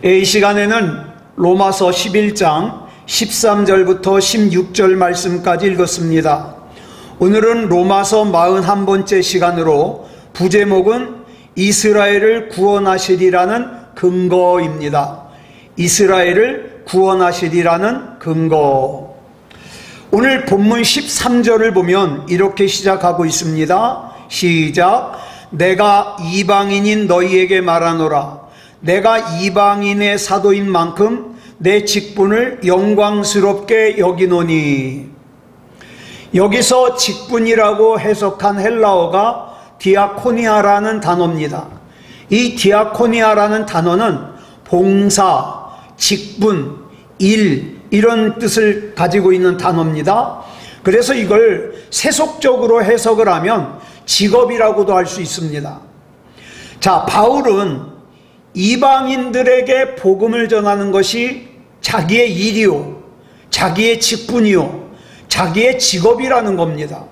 이 시간에는 로마서 11장 13절부터 16절 말씀까지 읽었습니다. 오늘은 로마서 41번째 시간으로 부제목은 이스라엘을 구원하시리라는 근거입니다. 이스라엘을 구원하시리라는 근거. 오늘 본문 13절을 보면 이렇게 시작하고 있습니다. 시작. 내가 이방인인 너희에게 말하노라. 내가 이방인의 사도인 만큼 내 직분을 영광스럽게 여기노니. 여기서 직분이라고 해석한 헬라어가 디아코니아라는 단어입니다. 이 디아코니아라는 단어는 봉사, 직분, 일 이런 뜻을 가지고 있는 단어입니다. 그래서 이걸 세속적으로 해석을 하면 직업이라고도 할 수 있습니다. 자, 바울은 이방인들에게 복음을 전하는 것이 자기의 일이요, 자기의 직분이요, 자기의 직업이라는 겁니다.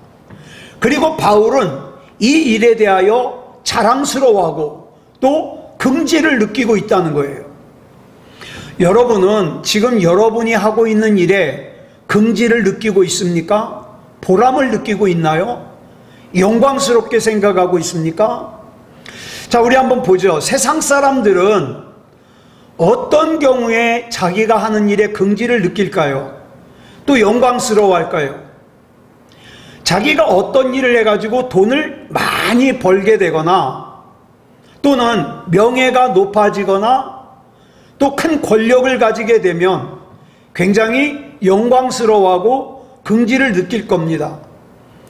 그리고 바울은 이 일에 대하여 자랑스러워하고 또 긍지를 느끼고 있다는 거예요. 여러분은 지금 여러분이 하고 있는 일에 긍지를 느끼고 있습니까? 보람을 느끼고 있나요? 영광스럽게 생각하고 있습니까? 자, 우리 한번 보죠. 세상 사람들은 어떤 경우에 자기가 하는 일에 긍지를 느낄까요? 또 영광스러워할까요? 자기가 어떤 일을 해가지고 돈을 많이 벌게 되거나 또는 명예가 높아지거나 또 큰 권력을 가지게 되면 굉장히 영광스러워하고 긍지를 느낄 겁니다.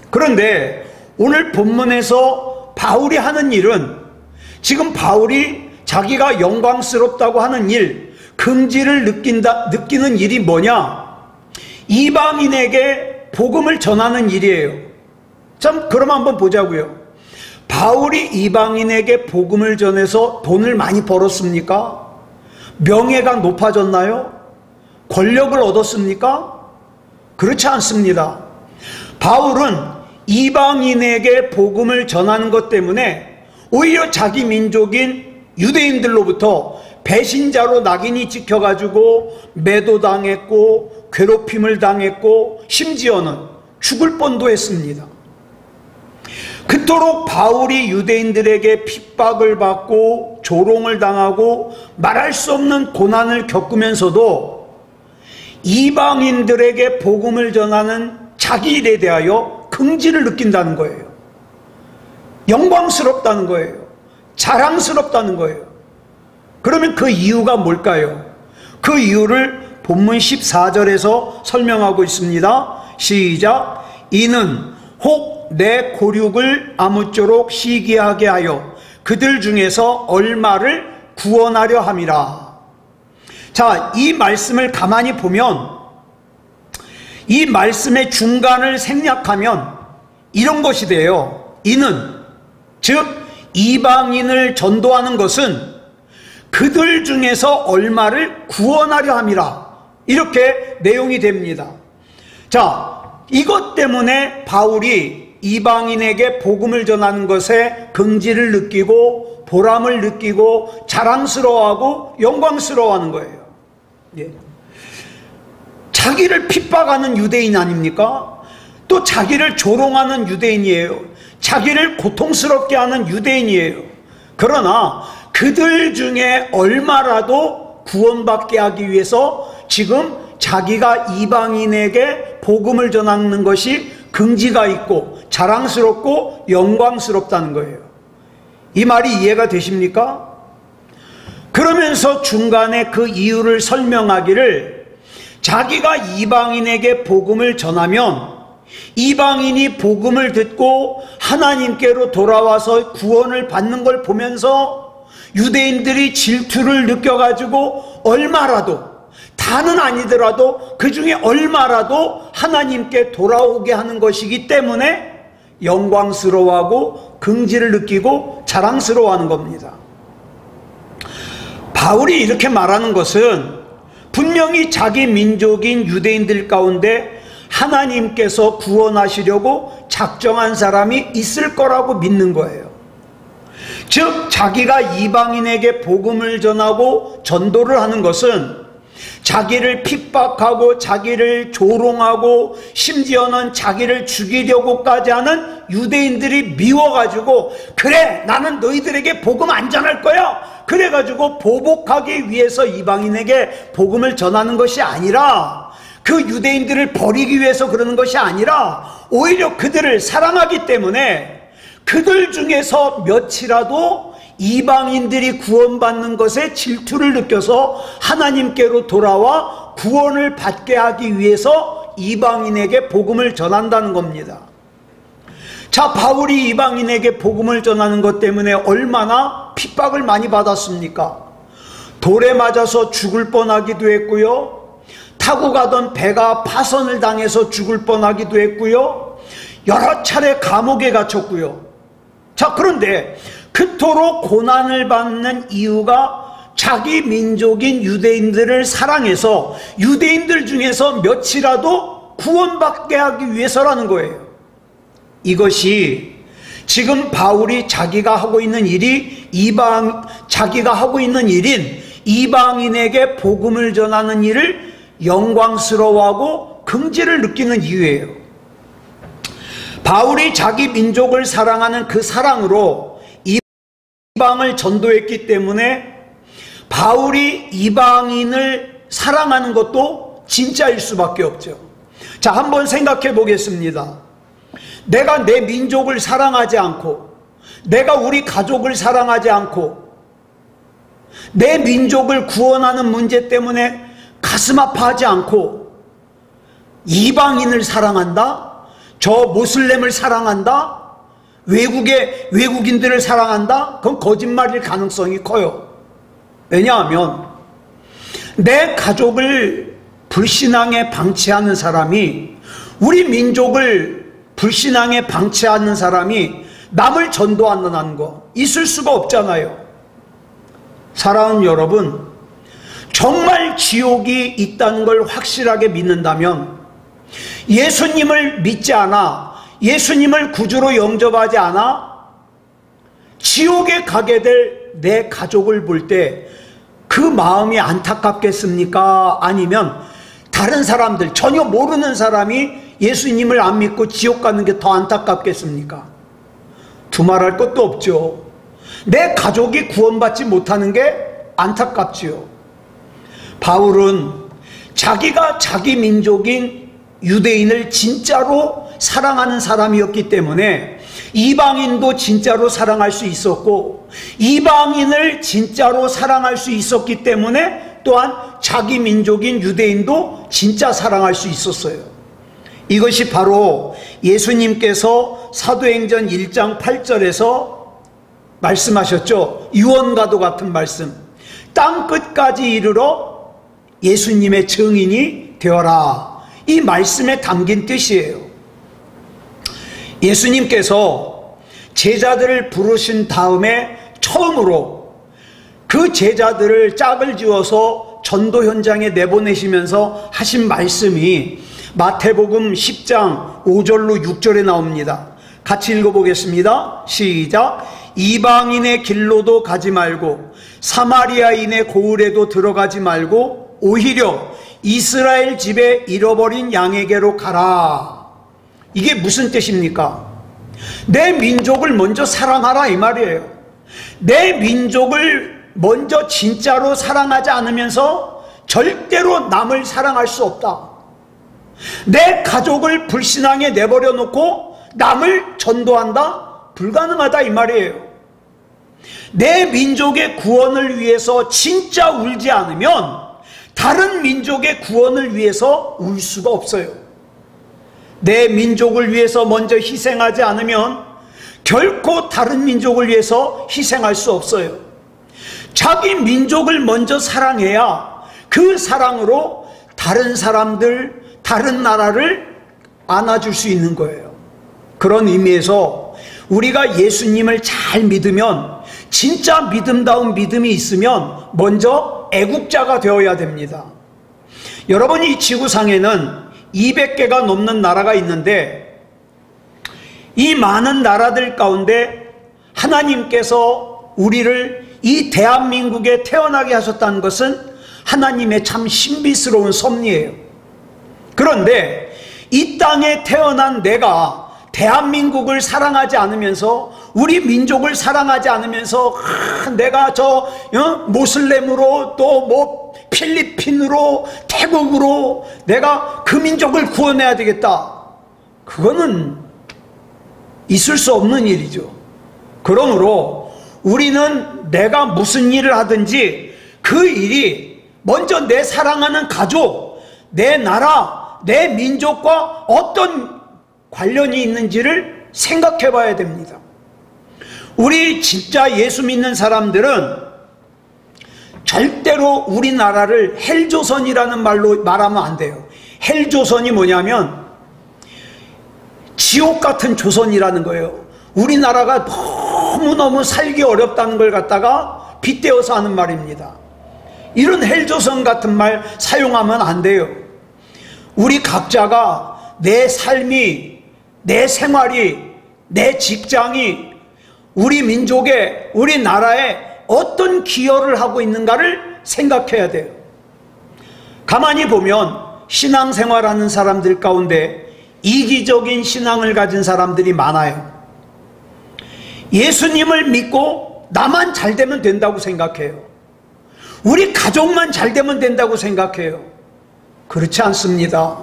그런데 오늘 본문에서 바울이 하는 일은 지금 바울이 자기가 영광스럽다고 하는 일, 긍지를 느끼는 일이 뭐냐? 이방인에게 복음을 전하는 일이에요. 참, 그럼 한번 보자고요. 바울이 이방인에게 복음을 전해서 돈을 많이 벌었습니까? 명예가 높아졌나요? 권력을 얻었습니까? 그렇지 않습니다. 바울은 이방인에게 복음을 전하는 것 때문에 오히려 자기 민족인 유대인들로부터 배신자로 낙인이 찍혀가지고 매도당했고 괴롭힘을 당했고 심지어는 죽을 뻔도 했습니다. 그토록 바울이 유대인들에게 핍박을 받고 조롱을 당하고 말할 수 없는 고난을 겪으면서도 이방인들에게 복음을 전하는 자기 일에 대하여 긍지를 느낀다는 거예요. 영광스럽다는 거예요. 자랑스럽다는 거예요. 그러면 그 이유가 뭘까요? 그 이유를 본문 14절에서 설명하고 있습니다. 시작. 이는 혹 내 고륙을 아무쪼록 시기하게 하여 그들 중에서 얼마를 구원하려 함이라. 자, 이 말씀을 가만히 보면 이 말씀의 중간을 생략하면 이런 것이 돼요. 이는, 즉 이방인을 전도하는 것은 그들 중에서 얼마를 구원하려 함이라. 이렇게 내용이 됩니다. 자, 이것 때문에 바울이 이방인에게 복음을 전하는 것에 긍지를 느끼고 보람을 느끼고 자랑스러워하고 영광스러워하는 거예요. 예. 자기를 핍박하는 유대인 아닙니까? 또 자기를 조롱하는 유대인이에요. 자기를 고통스럽게 하는 유대인이에요. 그러나 그들 중에 얼마라도 구원받게 하기 위해서 지금 자기가 이방인에게 복음을 전하는 것이 긍지가 있고 자랑스럽고 영광스럽다는 거예요. 이 말이 이해가 되십니까? 그러면서 중간에 그 이유를 설명하기를 자기가 이방인에게 복음을 전하면 이방인이 복음을 듣고 하나님께로 돌아와서 구원을 받는 걸 보면서 유대인들이 질투를 느껴가지고 얼마라도, 다는 아니더라도 그 중에 얼마라도 하나님께 돌아오게 하는 것이기 때문에 영광스러워하고 긍지를 느끼고 자랑스러워하는 겁니다. 바울이 이렇게 말하는 것은 분명히 자기 민족인 유대인들 가운데 하나님께서 구원하시려고 작정한 사람이 있을 거라고 믿는 거예요. 즉 자기가 이방인에게 복음을 전하고 전도를 하는 것은 자기를 핍박하고 자기를 조롱하고 심지어는 자기를 죽이려고까지 하는 유대인들이 미워가지고 그래 나는 너희들에게 복음 안 전할 거야 그래가지고 보복하기 위해서 이방인에게 복음을 전하는 것이 아니라 그 유대인들을 버리기 위해서 그러는 것이 아니라 오히려 그들을 사랑하기 때문에 그들 중에서 몇이라도 이방인들이 구원받는 것에 질투를 느껴서 하나님께로 돌아와 구원을 받게 하기 위해서 이방인에게 복음을 전한다는 겁니다. 자, 바울이 이방인에게 복음을 전하는 것 때문에 얼마나 핍박을 많이 받았습니까? 돌에 맞아서 죽을 뻔하기도 했고요. 타고 가던 배가 파선을 당해서 죽을 뻔하기도 했고요. 여러 차례 감옥에 갇혔고요. 자, 그런데 그토록 고난을 받는 이유가 자기 민족인 유대인들을 사랑해서 유대인들 중에서 몇이라도 구원받게 하기 위해서라는 거예요. 이것이 지금 바울이 자기가 하고 있는 일이 자기가 하고 있는 일인 이방인에게 복음을 전하는 일을 영광스러워하고 긍지를 느끼는 이유예요. 바울이 자기 민족을 사랑하는 그 사랑으로 이방을 전도했기 때문에 바울이 이방인을 사랑하는 것도 진짜일 수밖에 없죠. 자, 한번 생각해 보겠습니다. 내가 내 민족을 사랑하지 않고 내가 우리 가족을 사랑하지 않고 내 민족을 구원하는 문제 때문에 가슴 아파하지 않고 이방인을 사랑한다? 저 모슬렘을 사랑한다? 외국인들을 사랑한다? 그건 거짓말일 가능성이 커요. 왜냐하면 내 가족을 불신앙에 방치하는 사람이 우리 민족을 불신앙에 방치하는 사람이 남을 전도한다는 거 있을 수가 없잖아요. 사랑하는 여러분, 정말 지옥이 있다는 걸 확실하게 믿는다면 예수님을 믿지 않아 예수님을 구주로 영접하지 않아 지옥에 가게 될 내 가족을 볼 때 그 마음이 안타깝겠습니까? 아니면 다른 사람들 전혀 모르는 사람이 예수님을 안 믿고 지옥 가는 게 더 안타깝겠습니까? 두말할 것도 없죠. 내 가족이 구원받지 못하는 게 안타깝지요. 바울은 자기가 자기 민족인 유대인을 진짜로 사랑하는 사람이었기 때문에 이방인도 진짜로 사랑할 수 있었고 이방인을 진짜로 사랑할 수 있었기 때문에 또한 자기 민족인 유대인도 진짜 사랑할 수 있었어요. 이것이 바로 예수님께서 사도행전 1장 8절에서 말씀하셨죠. 유언과도 같은 말씀. 땅 끝까지 이르러 예수님의 증인이 되어라. 이 말씀에 담긴 뜻이에요. 예수님께서 제자들을 부르신 다음에 처음으로 그 제자들을 짝을 지어서 전도 현장에 내보내시면서 하신 말씀이 마태복음 10장 5절로 6절에 나옵니다. 같이 읽어보겠습니다. 시작. 이방인의 길로도 가지 말고 사마리아인의 고을에도 들어가지 말고 오히려 이스라엘 집에 잃어버린 양에게로 가라. 이게 무슨 뜻입니까? 내 민족을 먼저 사랑하라 이 말이에요. 내 민족을 먼저 진짜로 사랑하지 않으면서 절대로 남을 사랑할 수 없다. 내 가족을 불신앙에 내버려 놓고 남을 전도한다? 불가능하다 이 말이에요. 내 민족의 구원을 위해서 진짜 울지 않으면 다른 민족의 구원을 위해서 울 수가 없어요. 내 민족을 위해서 먼저 희생하지 않으면 결코 다른 민족을 위해서 희생할 수 없어요. 자기 민족을 먼저 사랑해야 그 사랑으로 다른 사람들, 다른 나라를 안아줄 수 있는 거예요. 그런 의미에서 우리가 예수님을 잘 믿으면, 진짜 믿음다운 믿음이 있으면 먼저 애국자가 되어야 됩니다. 여러분, 이 지구상에는 200개가 넘는 나라가 있는데 이 많은 나라들 가운데 하나님께서 우리를 이 대한민국에 태어나게 하셨다는 것은 하나님의 참 신비스러운 섭리예요. 그런데 이 땅에 태어난 내가 대한민국을 사랑하지 않으면서, 우리 민족을 사랑하지 않으면서, 내가 모슬렘으로 또 뭐 필리핀으로 태국으로 내가 그 민족을 구원해야 되겠다, 그거는 있을 수 없는 일이죠. 그러므로 우리는 내가 무슨 일을 하든지 그 일이 먼저 내 사랑하는 가족, 내 나라, 내 민족과 어떤 관련이 있는지를 생각해 봐야 됩니다. 우리 진짜 예수 믿는 사람들은 절대로 우리나라를 헬조선이라는 말로 말하면 안 돼요. 헬조선이 뭐냐면 지옥 같은 조선이라는 거예요. 우리나라가 너무너무 살기 어렵다는 걸 갖다가 빗대어서 하는 말입니다. 이런 헬조선 같은 말 사용하면 안 돼요. 우리 각자가 내 삶이, 내 생활이, 내 직장이 우리 민족에, 우리 나라에 어떤 기여를 하고 있는가를 생각해야 돼요. 가만히 보면 신앙생활하는 사람들 가운데 이기적인 신앙을 가진 사람들이 많아요. 예수님을 믿고 나만 잘 되면 된다고 생각해요. 우리 가족만 잘 되면 된다고 생각해요. 그렇지 않습니다.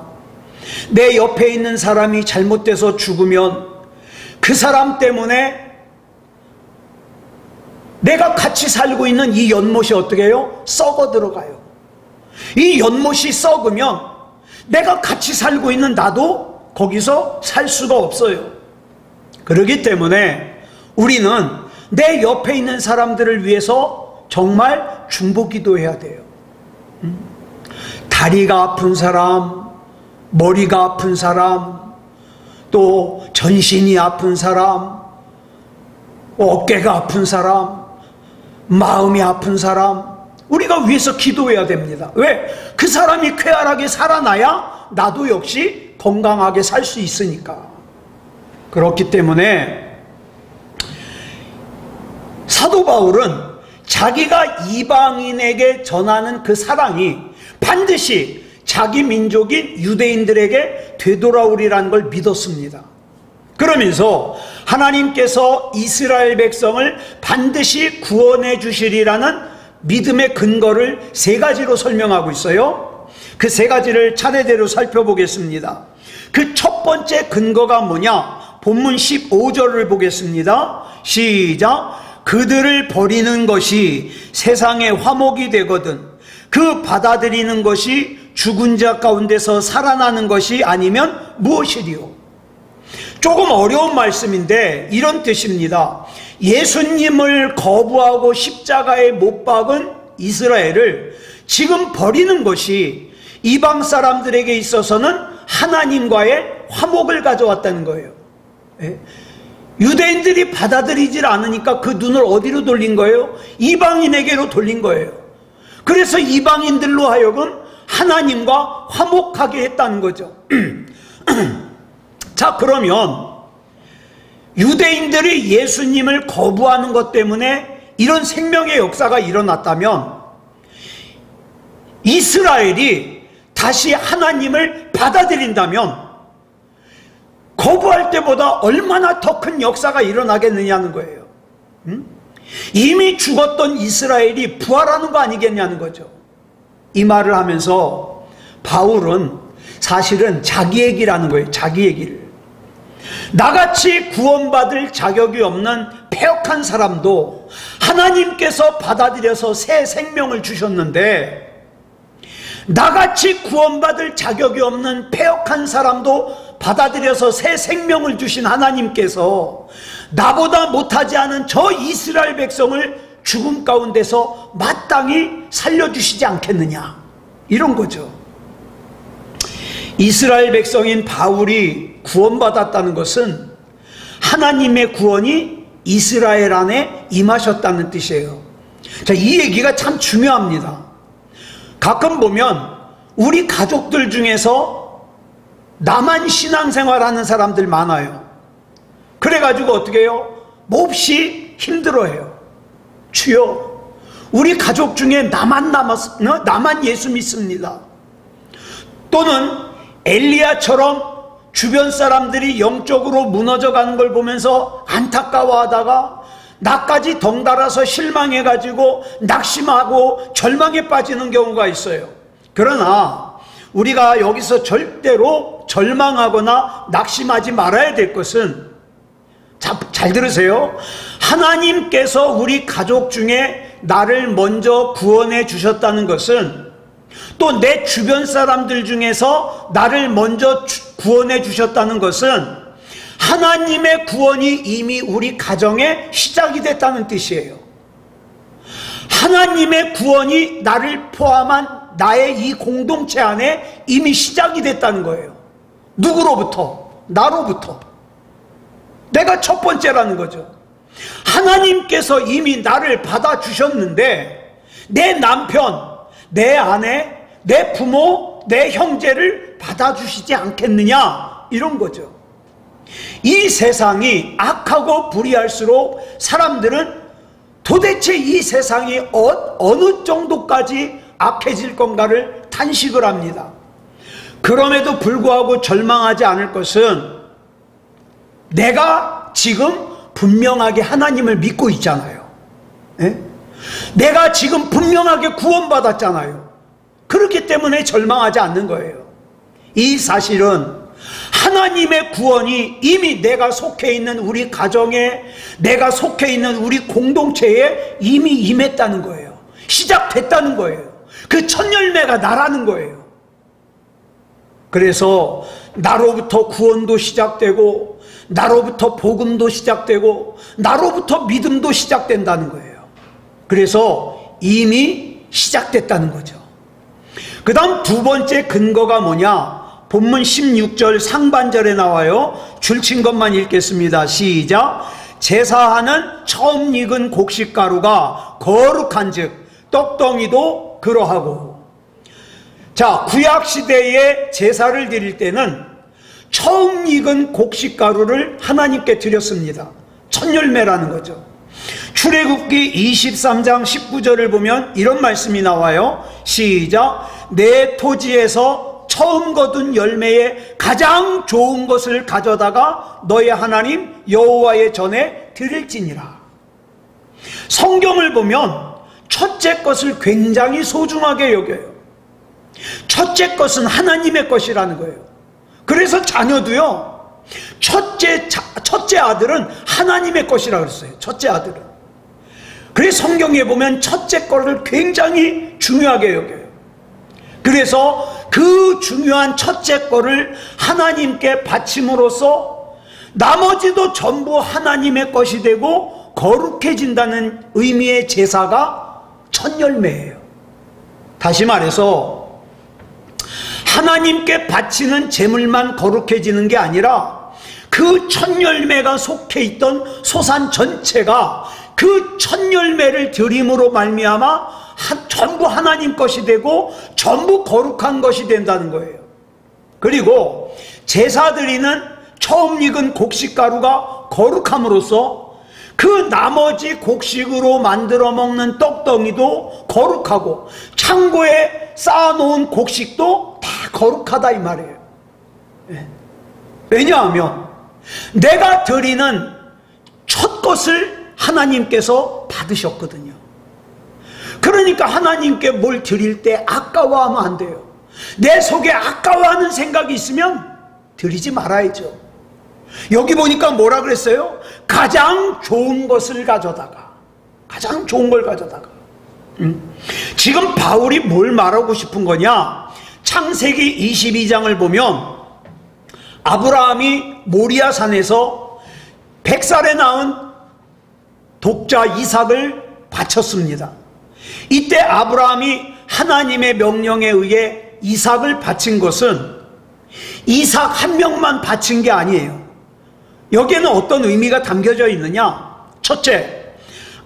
내 옆에 있는 사람이 잘못돼서 죽으면 그 사람 때문에 내가 같이 살고 있는 이 연못이 어떻게 해요? 썩어 들어가요. 이 연못이 썩으면 내가 같이 살고 있는 나도 거기서 살 수가 없어요. 그렇기 때문에 우리는 내 옆에 있는 사람들을 위해서 정말 중보기도 해야 돼요. 다리가 아픈 사람, 머리가 아픈 사람, 또 전신이 아픈 사람, 어깨가 아픈 사람, 마음이 아픈 사람, 우리가 위해서 기도해야 됩니다. 왜? 그 사람이 쾌활하게 살아나야 나도 역시 건강하게 살 수 있으니까. 그렇기 때문에 사도 바울은 자기가 이방인에게 전하는 그 사랑이 반드시 자기 민족인 유대인들에게 되돌아오리라는 걸 믿었습니다. 그러면서 하나님께서 이스라엘 백성을 반드시 구원해 주시리라는 믿음의 근거를 세 가지로 설명하고 있어요. 그 세 가지를 차례대로 살펴보겠습니다. 그 첫 번째 근거가 뭐냐? 본문 15절을 보겠습니다. 시작. 그들을 버리는 것이 세상의 화목이 되거든 그 받아들이는 것이 죽은 자 가운데서 살아나는 것이 아니면 무엇이리요? 조금 어려운 말씀인데 이런 뜻입니다. 예수님을 거부하고 십자가에 못 박은 이스라엘을 지금 버리는 것이 이방 사람들에게 있어서는 하나님과의 화목을 가져왔다는 거예요. 유대인들이 받아들이질 않으니까 그 눈을 어디로 돌린 거예요? 이방인에게로 돌린 거예요. 그래서 이방인들로 하여금 하나님과 화목하게 했다는 거죠. 자, 그러면 유대인들이 예수님을 거부하는 것 때문에 이런 생명의 역사가 일어났다면 이스라엘이 다시 하나님을 받아들인다면 거부할 때보다 얼마나 더 큰 역사가 일어나겠느냐는 거예요. 이미 죽었던 이스라엘이 부활하는 거 아니겠냐는 거죠. 이 말을 하면서 바울은 사실은 자기 얘기라는 거예요. 자기 얘기를. 나같이 구원받을 자격이 없는 패역한 사람도 하나님께서 받아들여서 새 생명을 주셨는데, 나같이 구원받을 자격이 없는 패역한 사람도 받아들여서 새 생명을 주신 하나님께서 나보다 못하지 않은 저 이스라엘 백성을 죽음 가운데서 마땅히 살려주시지 않겠느냐, 이런 거죠. 이스라엘 백성인 바울이 구원받았다는 것은 하나님의 구원이 이스라엘 안에 임하셨다는 뜻이에요. 자, 이 얘기가 참 중요합니다. 가끔 보면 우리 가족들 중에서 나만 신앙생활하는 사람들 많아요. 그래가지고 어떻게 해요? 몹시 힘들어해요. 주여, 우리 가족 중에 나만 예수 믿습니다. 또는 엘리야처럼 주변 사람들이 영적으로 무너져 가는 걸 보면서 안타까워하다가 나까지 덩달아서 실망해가지고 낙심하고 절망에 빠지는 경우가 있어요. 그러나 우리가 여기서 절대로 절망하거나 낙심하지 말아야 될 것은, 잘 들으세요. 하나님께서 우리 가족 중에 나를 먼저 구원해 주셨다는 것은, 또 내 주변 사람들 중에서 나를 먼저 구원해 주셨다는 것은 하나님의 구원이 이미 우리 가정에 시작이 됐다는 뜻이에요. 하나님의 구원이 나를 포함한 나의 이 공동체 안에 이미 시작이 됐다는 거예요. 누구로부터? 나로부터. 내가 첫 번째라는 거죠. 하나님께서 이미 나를 받아주셨는데 내 남편, 내 아내, 내 부모, 내 형제를 받아주시지 않겠느냐, 이런 거죠. 이 세상이 악하고 불의할수록 사람들은 도대체 이 세상이 어느 정도까지 악해질 건가를 탄식을 합니다. 그럼에도 불구하고 절망하지 않을 것은, 내가 지금 분명하게 하나님을 믿고 있잖아요. 예? 내가 지금 분명하게 구원받았잖아요. 그렇기 때문에 절망하지 않는 거예요. 이 사실은 하나님의 구원이 이미 내가 속해 있는 우리 가정에, 내가 속해 있는 우리 공동체에 이미 임했다는 거예요. 시작됐다는 거예요. 그 첫 열매가 나라는 거예요. 그래서 나로부터 구원도 시작되고, 나로부터 복음도 시작되고, 나로부터 믿음도 시작된다는 거예요. 그래서 이미 시작됐다는 거죠. 그 다음 두 번째 근거가 뭐냐? 본문 16절 상반절에 나와요. 줄친 것만 읽겠습니다. 시작. 제사하는 처음 익은 곡식가루가 거룩한 즉 떡덩이도 그러하고. 자, 구약시대에 제사를 드릴 때는 처음 익은 곡식가루를 하나님께 드렸습니다. 첫 열매라는 거죠. 출애굽기 23장 19절을 보면 이런 말씀이 나와요. 시작. 내 토지에서 처음 거둔 열매의 가장 좋은 것을 가져다가 너의 하나님 여호와의 전에 드릴지니라. 성경을 보면 첫째 것을 굉장히 소중하게 여겨요. 첫째 것은 하나님의 것이라는 거예요. 그래서 자녀도요, 첫째 아들은 하나님의 것이라고 그랬어요. 첫째 아들은. 그래서 성경에 보면 첫째 거를 굉장히 중요하게 여겨요. 그래서 그 중요한 첫째 거를 하나님께 바침으로써 나머지도 전부 하나님의 것이 되고 거룩해진다는 의미의 제사가 첫 열매예요. 다시 말해서 하나님께 바치는 제물만 거룩해지는 게 아니라 그 첫 열매가 속해 있던 소산 전체가 그 첫 열매를 드림으로 말미암아 전부 하나님 것이 되고 전부 거룩한 것이 된다는 거예요. 그리고 제사 드리는 처음 익은 곡식가루가 거룩함으로써 그 나머지 곡식으로 만들어 먹는 떡덩이도 거룩하고 창고에 쌓아놓은 곡식도 다 거룩하다 이 말이에요. 왜냐하면 내가 드리는 첫 것을 하나님께서 받으셨거든요. 그러니까 하나님께 뭘 드릴 때 아까워하면 안 돼요. 내 속에 아까워하는 생각이 있으면 드리지 말아야죠. 여기 보니까 뭐라 그랬어요? 가장 좋은 것을 가져다가, 가장 좋은 걸 가져다가. 지금 바울이 뭘 말하고 싶은 거냐? 창세기 22장을 보면 아브라함이 모리아산에서 100살에 낳은 독자 이삭을 바쳤습니다. 이때 아브라함이 하나님의 명령에 의해 이삭을 바친 것은 이삭 한 명만 바친 게 아니에요. 여기에는 어떤 의미가 담겨져 있느냐? 첫째,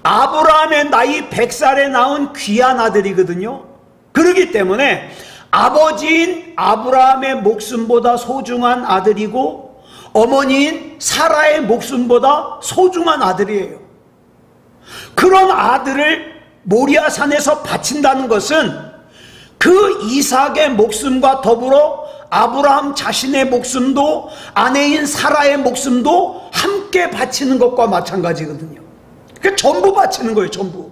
아브라함의 나이 100살에 낳은 귀한 아들이거든요. 그렇기 때문에 아버지인 아브라함의 목숨보다 소중한 아들이고 어머니인 사라의 목숨보다 소중한 아들이에요. 그런 아들을 모리아산에서 바친다는 것은 그 이삭의 목숨과 더불어 아브라함 자신의 목숨도 아내인 사라의 목숨도 함께 바치는 것과 마찬가지거든요. 그러니까 전부 바치는 거예요, 전부.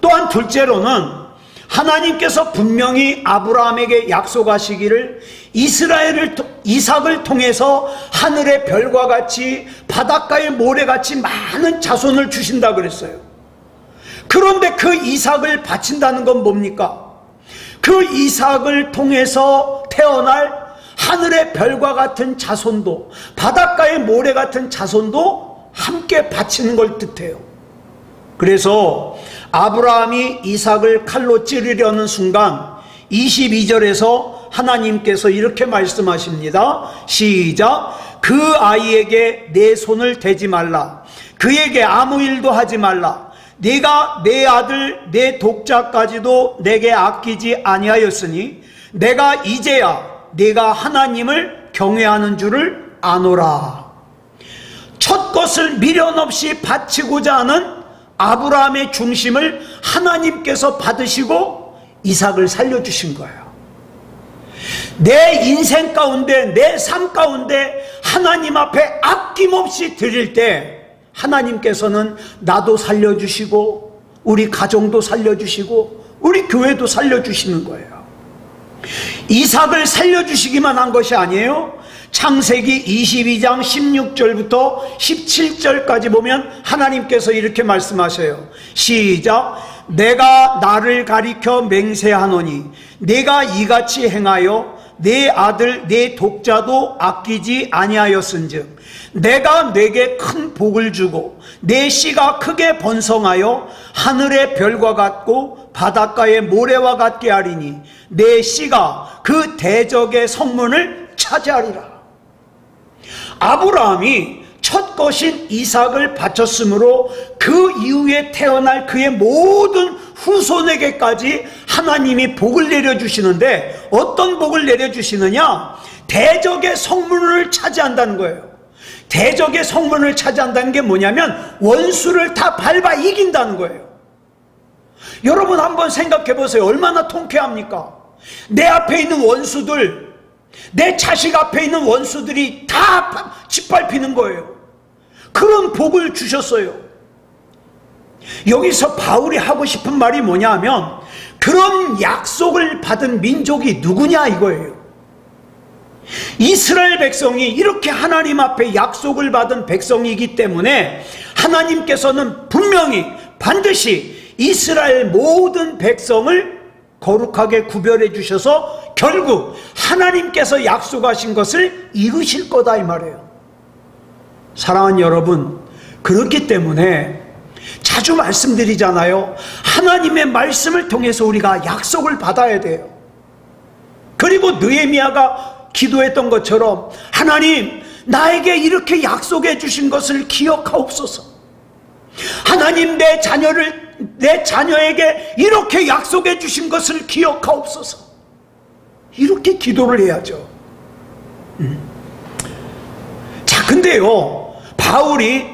또한 둘째로는 하나님께서 분명히 아브라함에게 약속하시기를 이삭을 통해서 하늘의 별과 같이 바닷가의 모래같이 많은 자손을 주신다 그랬어요. 그런데 그 이삭을 바친다는 건 뭡니까? 그 이삭을 통해서 태어날 하늘의 별과 같은 자손도, 바닷가의 모래 같은 자손도 함께 바치는 걸 뜻해요. 그래서 아브라함이 이삭을 칼로 찌르려는 순간 22절에서 하나님께서 이렇게 말씀하십니다. 시작. 그 아이에게 내 손을 대지 말라. 그에게 아무 일도 하지 말라. 네가 내 아들 내 독자까지도 내게 아끼지 아니하였으니 내가 이제야 네가 하나님을 경외하는 줄을 아노라. 첫 것을 미련 없이 바치고자 하는 아브라함의 중심을 하나님께서 받으시고 이삭을 살려주신 거예요. 내 인생 가운데, 내 삶 가운데 하나님 앞에 아낌없이 드릴 때 하나님께서는 나도 살려주시고 우리 가정도 살려주시고 우리 교회도 살려주시는 거예요. 이삭을 살려주시기만 한 것이 아니에요. 창세기 22장 16절부터 17절까지 보면 하나님께서 이렇게 말씀하셔요. 시작. 내가 나를 가리켜 맹세하노니 내가 이같이 행하여 내 아들 내 독자도 아끼지 아니하였은즉 내가 내게 큰 복을 주고 내 씨가 크게 번성하여 하늘의 별과 같고 바닷가의 모래와 같게 하리니 내 씨가 그 대적의 성문을 차지하리라. 아브라함이 첫 것인 이삭을 바쳤으므로 그 이후에 태어날 그의 모든 후손에게까지 하나님이 복을 내려주시는데 어떤 복을 내려주시느냐? 대적의 성문을 차지한다는 거예요. 대적의 성문을 차지한다는 게 뭐냐면 원수를 다 밟아 이긴다는 거예요. 여러분 한번 생각해 보세요. 얼마나 통쾌합니까? 내 앞에 있는 원수들, 내 자식 앞에 있는 원수들이 다 짓밟히는 거예요. 그런 복을 주셨어요. 여기서 바울이 하고 싶은 말이 뭐냐 하면 그런 약속을 받은 민족이 누구냐 이거예요. 이스라엘 백성이 이렇게 하나님 앞에 약속을 받은 백성이기 때문에 하나님께서는 분명히 반드시 이스라엘 모든 백성을 거룩하게 구별해 주셔서 결국 하나님께서 약속하신 것을 이루실 거다 이 말이에요. 사랑하는 여러분, 그렇기 때문에 자주 말씀드리잖아요. 하나님의 말씀을 통해서 우리가 약속을 받아야 돼요. 그리고 느헤미야가 기도했던 것처럼 하나님 나에게 이렇게 약속해 주신 것을 기억하옵소서. 하나님 내 자녀에게 이렇게 약속해 주신 것을 기억하옵소서. 이렇게 기도를 해야죠. 자, 근데요 바울이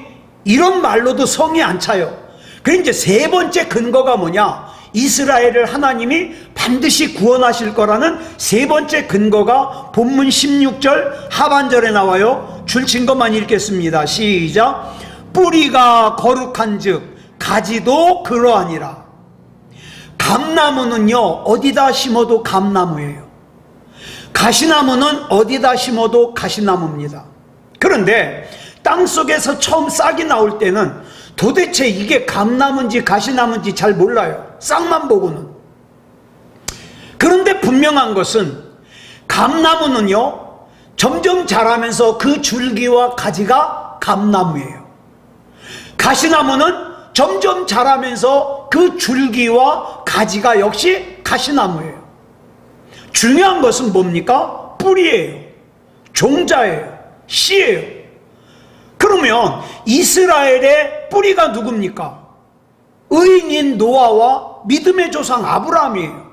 이런 말로도 성이 안 차요. 그럼 이제 세 번째 근거가 뭐냐? 이스라엘을 하나님이 반드시 구원하실 거라는 세 번째 근거가 본문 16절 하반절에 나와요. 줄친 것만 읽겠습니다. 시작. 뿌리가 거룩한즉 가지도 그러하니라. 감나무는요 어디다 심어도 감나무예요. 가시나무는 어디다 심어도 가시나무입니다. 그런데 땅속에서 처음 싹이 나올 때는 도대체 이게 감나무인지 가시나무인지 잘 몰라요. 싹만 보고는. 그런데 분명한 것은 감나무는요 점점 자라면서 그 줄기와 가지가 감나무예요. 가시나무는 점점 자라면서 그 줄기와 가지가 역시 가시나무예요. 중요한 것은 뭡니까? 뿌리예요. 종자예요. 씨예요. 그러면 이스라엘의 뿌리가 누굽니까? 의인인 노아와 믿음의 조상 아브라함이에요.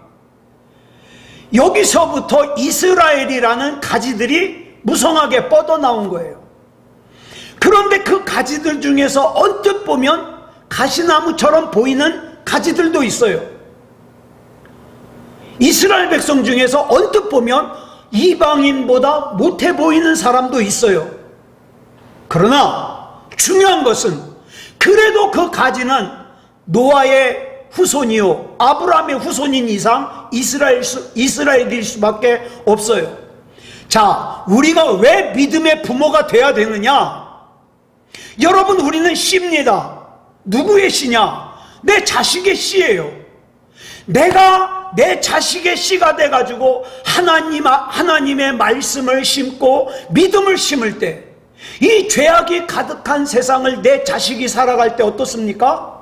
여기서부터 이스라엘이라는 가지들이 무성하게 뻗어나온 거예요. 그런데 그 가지들 중에서 언뜻 보면 가시나무처럼 보이는 가지들도 있어요. 이스라엘 백성 중에서 언뜻 보면 이방인보다 못해 보이는 사람도 있어요. 그러나 중요한 것은 그래도 그 가지는 노아의 후손이요 아브라함의 후손인 이상 이스라엘일 수밖에 없어요. 자, 우리가 왜 믿음의 부모가 돼야 되느냐? 여러분, 우리는 씨입니다. 누구의 씨냐? 내 자식의 씨예요. 내가 내 자식의 씨가 돼가지고 하나님의 말씀을 심고 믿음을 심을 때, 이 죄악이 가득한 세상을 내 자식이 살아갈 때 어떻습니까?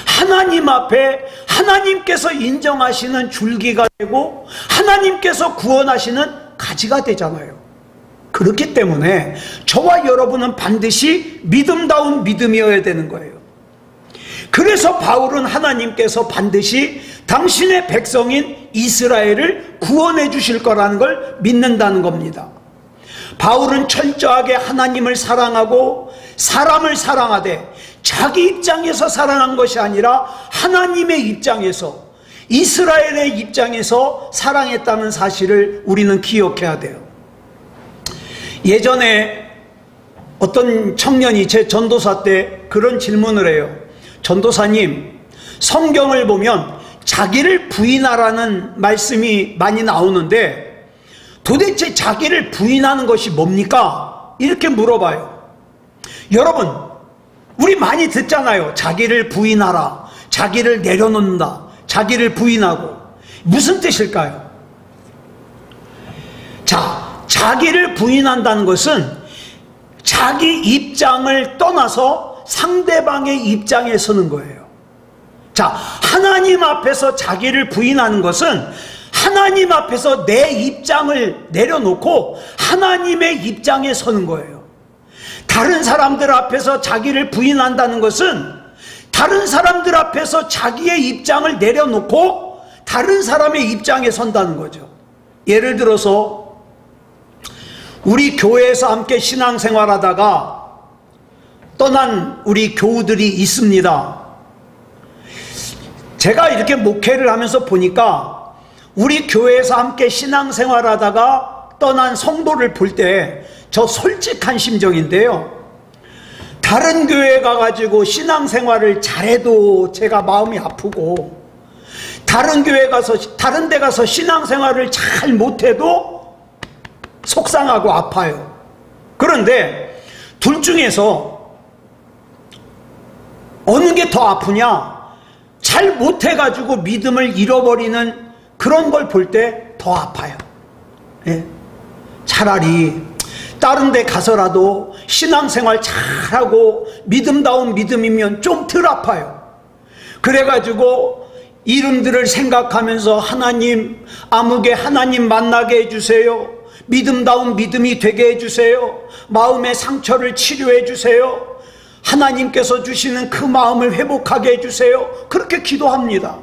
하나님 앞에 하나님께서 인정하시는 줄기가 되고 하나님께서 구원하시는 가지가 되잖아요. 그렇기 때문에 저와 여러분은 반드시 믿음다운 믿음이어야 되는 거예요. 그래서 바울은 하나님께서 반드시 당신의 백성인 이스라엘을 구원해 주실 거라는 걸 믿는다는 겁니다. 바울은 철저하게 하나님을 사랑하고 사람을 사랑하되 자기 입장에서 사랑한 것이 아니라 하나님의 입장에서, 이스라엘의 입장에서 사랑했다는 사실을 우리는 기억해야 돼요. 예전에 어떤 청년이 제 전도사 때 그런 질문을 해요. 전도사님, 성경을 보면 자기를 부인하라는 말씀이 많이 나오는데 도대체 자기를 부인하는 것이 뭡니까? 이렇게 물어봐요. 여러분, 우리 많이 듣잖아요. 자기를 부인하라, 자기를 내려놓는다, 자기를 부인하고. 무슨 뜻일까요? 자, 자기를 부인한다는 것은 자기 입장을 떠나서 상대방의 입장에 서는 거예요. 자, 하나님 앞에서 자기를 부인하는 것은 하나님 앞에서 내 입장을 내려놓고 하나님의 입장에 서는 거예요. 다른 사람들 앞에서 자기를 부인한다는 것은 다른 사람들 앞에서 자기의 입장을 내려놓고 다른 사람의 입장에 선다는 거죠. 예를 들어서 우리 교회에서 함께 신앙생활하다가 떠난 우리 교우들이 있습니다. 제가 이렇게 목회를 하면서 보니까 우리 교회에서 함께 신앙생활하다가 떠난 성도를 볼 때 저 솔직한 심정인데요, 다른 교회 가가지고 신앙생활을 잘해도 제가 마음이 아프고, 다른 교회 가서 다른 데 가서 신앙생활을 잘 못해도 속상하고 아파요. 그런데 둘 중에서 어느 게 더 아프냐? 잘 못해가지고 믿음을 잃어버리는 그런 걸 볼 때 더 아파요. 예? 차라리 다른 데 가서라도 신앙생활 잘하고 믿음다운 믿음이면 좀 덜 아파요. 그래가지고 이름들을 생각하면서 하나님, 아무개 하나님 만나게 해주세요, 믿음다운 믿음이 되게 해주세요, 마음의 상처를 치료해 주세요, 하나님께서 주시는 그 마음을 회복하게 해주세요, 그렇게 기도합니다.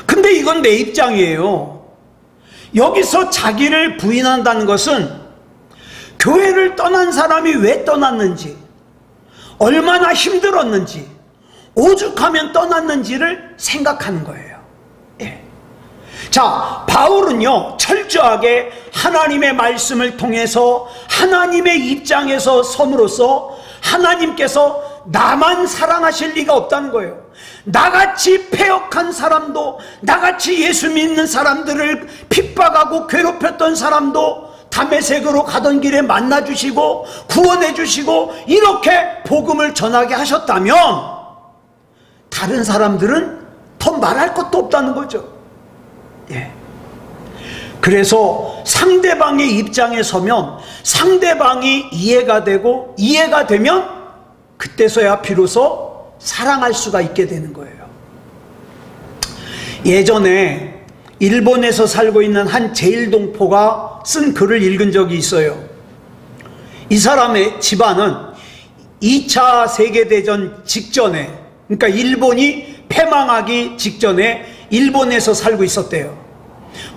근데 이건 내 입장이에요. 여기서 자기를 부인한다는 것은 교회를 떠난 사람이 왜 떠났는지, 얼마나 힘들었는지, 오죽하면 떠났는지를 생각하는 거예요. 예. 자, 바울은요 철저하게 하나님의 말씀을 통해서 하나님의 입장에서 섬으로써 하나님께서 나만 사랑하실 리가 없다는 거예요. 나같이 패역한 사람도, 나같이 예수 믿는 사람들을 핍박하고 괴롭혔던 사람도 다메섹으로 가던 길에 만나주시고 구원해주시고 이렇게 복음을 전하게 하셨다면 다른 사람들은 더 말할 것도 없다는 거죠. 예. 그래서 상대방의 입장에 서면 상대방이 이해가 되고, 이해가 되면 그때서야 비로소 사랑할 수가 있게 되는 거예요. 예전에 일본에서 살고 있는 한 제일동포가 쓴 글을 읽은 적이 있어요. 이 사람의 집안은 2차 세계대전 직전에, 그러니까 일본이 패망하기 직전에 일본에서 살고 있었대요.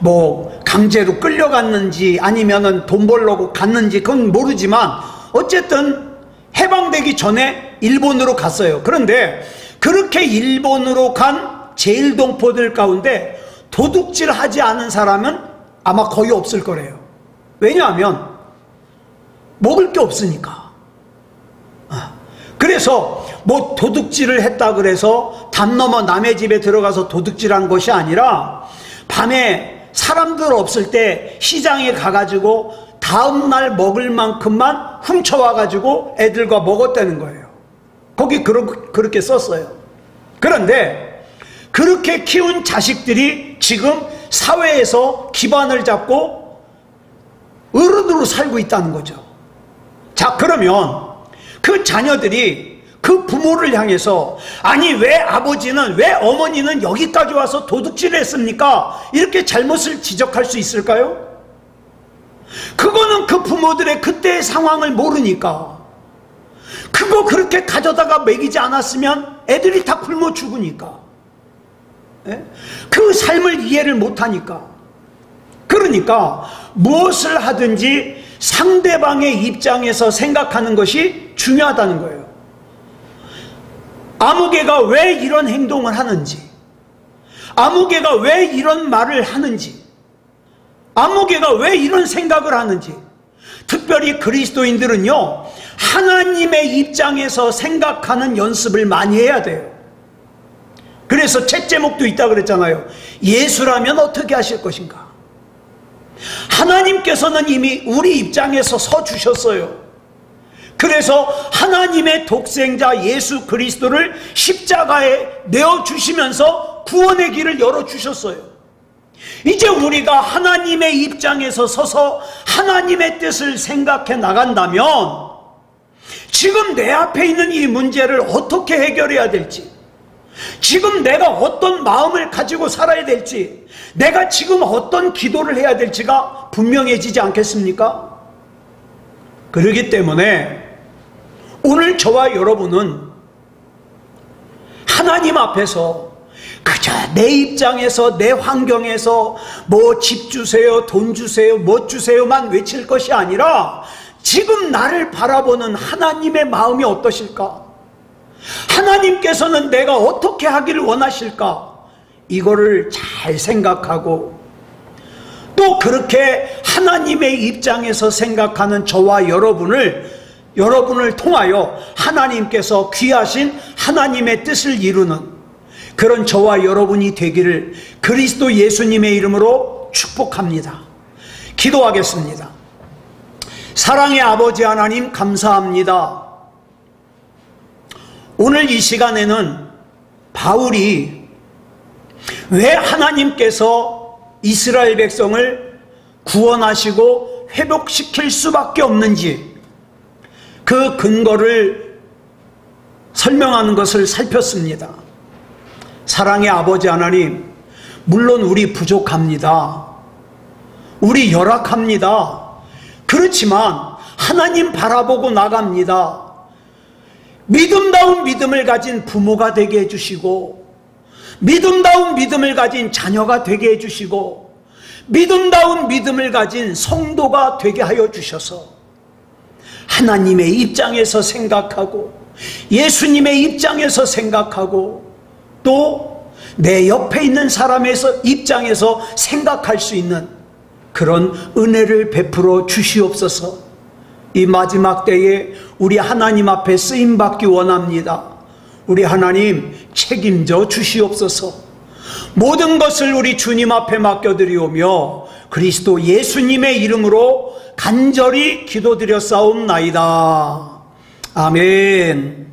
뭐 강제로 끌려갔는지 아니면은 돈 벌려고 갔는지 그건 모르지만 어쨌든 해방되기 전에 일본으로 갔어요. 그런데 그렇게 일본으로 간 제일동포들 가운데 도둑질 하지 않은 사람은 아마 거의 없을 거래요. 왜냐하면 먹을 게 없으니까. 그래서 뭐 도둑질을 했다 그래서 담 넘어 남의 집에 들어가서 도둑질한 것이 아니라 밤에 사람들 없을 때 시장에 가가지고 다음날 먹을 만큼만 훔쳐와가지고 애들과 먹었다는 거예요. 거기 그렇게 썼어요. 그런데 그렇게 키운 자식들이 지금 사회에서 기반을 잡고 어른으로 살고 있다는 거죠. 자, 그러면 그 자녀들이 그 부모를 향해서 아니 왜 아버지는, 왜 어머니는 여기까지 와서 도둑질을 했습니까? 이렇게 잘못을 지적할 수 있을까요? 그거는 그 부모들의 그때의 상황을 모르니까. 그거 그렇게 가져다가 먹이지 않았으면 애들이 다 굶어 죽으니까. 그 삶을 이해를 못하니까. 그러니까 무엇을 하든지 상대방의 입장에서 생각하는 것이 중요하다는 거예요. 아무개가 왜 이런 행동을 하는지, 아무개가 왜 이런 말을 하는지, 아무개가 왜 이런 생각을 하는지, 특별히 그리스도인들은요, 하나님의 입장에서 생각하는 연습을 많이 해야 돼요. 그래서 책 제목도 있다 그랬잖아요. 예수라면 어떻게 하실 것인가? 하나님께서는 이미 우리 입장에서 서 주셨어요. 그래서 하나님의 독생자 예수 그리스도를 십자가에 내어주시면서 구원의 길을 열어주셨어요. 이제 우리가 하나님의 입장에서 서서 하나님의 뜻을 생각해 나간다면 지금 내 앞에 있는 이 문제를 어떻게 해결해야 될지, 지금 내가 어떤 마음을 가지고 살아야 될지, 내가 지금 어떤 기도를 해야 될지가 분명해지지 않겠습니까? 그렇기 때문에 오늘 저와 여러분은 하나님 앞에서 그저 내 입장에서, 내 환경에서 뭐 집 주세요, 돈 주세요, 뭐 주세요만 외칠 것이 아니라 지금 나를 바라보는 하나님의 마음이 어떠실까? 하나님께서는 내가 어떻게 하기를 원하실까? 이거를 잘 생각하고, 또 그렇게 하나님의 입장에서 생각하는 저와 여러분을 통하여 하나님께서 귀하신 하나님의 뜻을 이루는 그런 저와 여러분이 되기를 그리스도 예수님의 이름으로 축복합니다. 기도하겠습니다. 사랑의 아버지 하나님, 감사합니다. 오늘 이 시간에는 바울이 왜 하나님께서 이스라엘 백성을 구원하시고 회복시킬 수밖에 없는지 그 근거를 설명하는 것을 살폈습니다. 사랑의 아버지 하나님, 물론 우리 부족합니다. 우리 열악합니다. 그렇지만 하나님 바라보고 나갑니다. 믿음다운 믿음을 가진 부모가 되게 해주시고, 믿음다운 믿음을 가진 자녀가 되게 해주시고, 믿음다운 믿음을 가진 성도가 되게 하여 주셔서 하나님의 입장에서 생각하고, 예수님의 입장에서 생각하고, 또 내 옆에 있는 사람의 입장에서 생각할 수 있는 그런 은혜를 베풀어 주시옵소서. 이 마지막 때에 우리 하나님 앞에 쓰임받기 원합니다. 우리 하나님 책임져 주시옵소서. 모든 것을 우리 주님 앞에 맡겨드리오며 그리스도 예수님의 이름으로 간절히 기도드렸사옵나이다. 아멘.